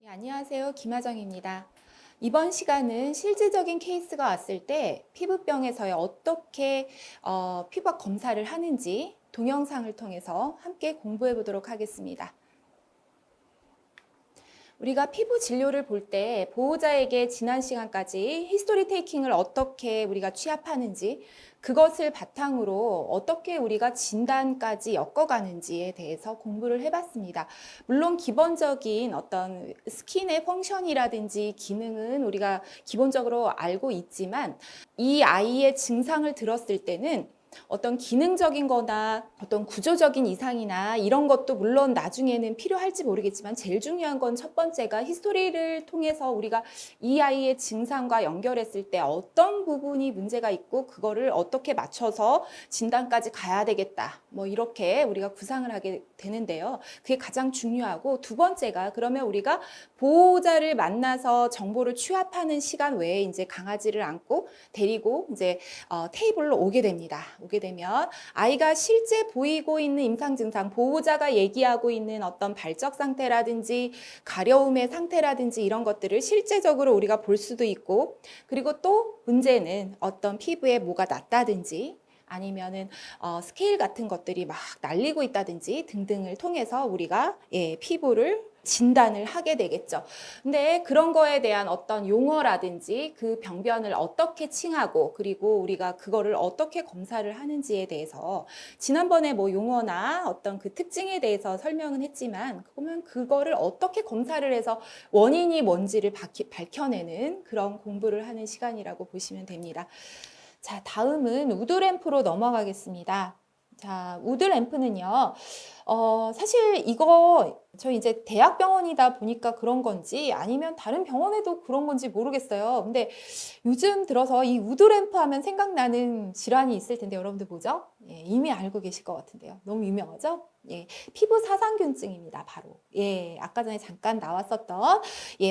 네, 안녕하세요. 김하정입니다. 이번 시간은 실질적인 케이스가 왔을 때 피부병에서 어떻게 피부과 검사를 하는지 동영상을 통해서 함께 공부해 보도록 하겠습니다. 우리가 피부 진료를 볼 때 보호자에게 지난 시간까지 히스토리 테이킹을 어떻게 우리가 취합하는지, 그것을 바탕으로 어떻게 우리가 진단까지 엮어가는지에 대해서 공부를 해봤습니다. 물론 기본적인 어떤 스킨의 펑션이라든지 기능은 우리가 기본적으로 알고 있지만, 이 아이의 증상을 들었을 때는 어떤 기능적인 거나 어떤 구조적인 이상이나 이런 것도 물론 나중에는 필요할지 모르겠지만, 제일 중요한 건 첫 번째가 히스토리를 통해서 우리가 이 아이의 증상과 연결했을 때 어떤 부분이 문제가 있고 그거를 어떻게 맞춰서 진단까지 가야 되겠다, 뭐 이렇게 우리가 구상을 하게 되는데요. 그게 가장 중요하고, 두 번째가 그러면 우리가 보호자를 만나서 정보를 취합하는 시간 외에 이제 강아지를 안고 데리고 이제 테이블로 오게 됩니다. 오게 되면 아이가 실제 보이고 있는 임상 증상, 보호자가 얘기하고 있는 어떤 발적 상태라든지 가려움의 상태라든지 이런 것들을 실제적으로 우리가 볼 수도 있고, 그리고 또 문제는 어떤 피부에 뭐가 났다든지 아니면은 스케일 같은 것들이 막 날리고 있다든지 등등을 통해서 우리가 피부를 진단을 하게 되겠죠. 근데 그런 거에 대한 어떤 용어라든지 그 병변을 어떻게 칭하고, 그리고 우리가 그거를 어떻게 검사를 하는지에 대해서 지난번에 뭐 용어나 어떤 그 특징에 대해서 설명은 했지만, 그러면 그거를 어떻게 검사를 해서 원인이 뭔지를 밝혀내는 그런 공부를 하는 시간이라고 보시면 됩니다. 자, 다음은 우드램프로 넘어가겠습니다. 자, 우드램프는요, 사실 이거 저 이제 대학병원이다 보니까 그런 건지 아니면 다른 병원에도 그런 건지 모르겠어요. 근데 요즘 들어서 이 우드램프 하면 생각나는 질환이 있을 텐데, 여러분들 뭐죠? 예, 이미 알고 계실 것 같은데요. 너무 유명하죠? 예, 피부 사상균증입니다, 바로. 예, 아까 전에 잠깐 나왔었던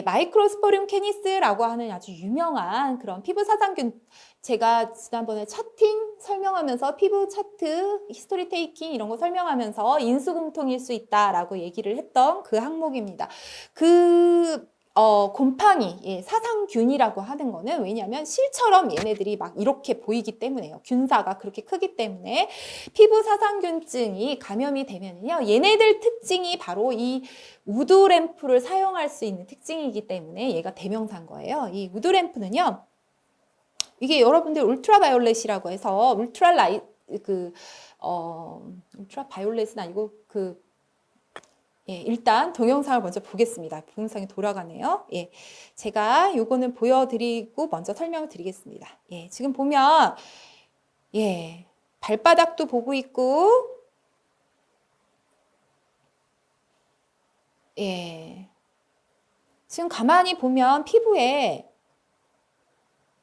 마이크로스포डि움 캐니스라고 하는 아주 유명한 그런 피부 사상균, 제가 지난번에 차팅 설명하면서 피부 차트, 히스토리 테이킹 이런 거 설명하면서 인수공통일 수 있다라고 얘기를 했던 그 항목입니다. 곰팡이, 사상균이라고 하는 거는 왜냐하면 실처럼 얘네들이 막 이렇게 보이기 때문에요. 균사가 그렇게 크기 때문에 피부 사상균증이 감염이 되면요, 얘네들 특징이 바로 이 우드램프를 사용할 수 있는 특징이기 때문에 얘가 대명사인 거예요. 이 우드램프는요, 이게 여러분들 울트라 바이올렛이라고 해서 울트라 바이올렛은 아니고 일단 동영상을 먼저 보겠습니다. 동영상이 돌아가네요. 예, 제가 요거는 보여드리고 먼저 설명을 드리겠습니다. 예, 지금 보면 발바닥도 보고 있고, 지금 가만히 보면 피부에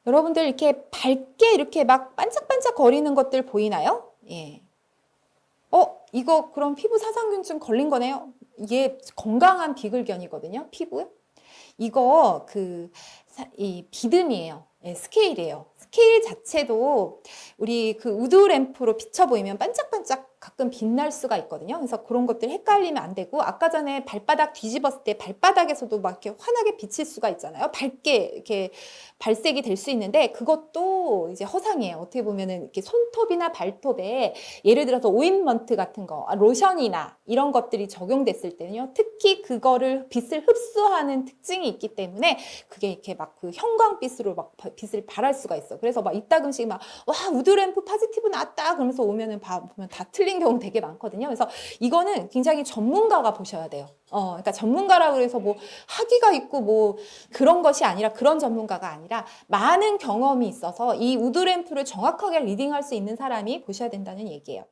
여러분들 이렇게 밝게 이렇게 막 반짝반짝 거리는 것들 보이나요? 이거 그럼 피부 사상균증 걸린 거네요. 이게 건강한 비글견이거든요, 피부. 이거 이 비듬이에요. 스케일이에요. 스케일 자체도 우리 그 우드램프로 비춰 보이면 반짝반짝 가끔 빛날 수가 있거든요. 그래서 그런 것들 헷갈리면 안 되고, 아까 전에 발바닥 뒤집었을 때 발바닥에서도 막 이렇게 환하게 비칠 수가 있잖아요. 밝게 이렇게 발색이 될 수 있는데, 그것도 이제 허상이에요. 어떻게 보면은 이렇게 손톱이나 발톱에 예를 들어서 오인먼트 같은 거, 로션이나 이런 것들이 적용됐을 때는요, 특히 그거를 빛을 흡수하는 특징이 있기 때문에 그게 이렇게 막 그 형광빛으로 막 빛을 발할 수가 있어. 그래서 막 이따금씩 막 와, 우드램프 포지티브 나왔다 그러면서 보면 다 틀린 경우 되게 많거든요. 그래서 이거는 굉장히 전문가가 보셔야 돼요. 그러니까 전문가라고 해서 뭐 학위가 있고 뭐 그런 것이 아니라, 그런 전문가가 아니라 많은 경험이 있어서 이 우드램프를 정확하게 리딩할 수 있는 사람이 보셔야 된다는 얘기예요.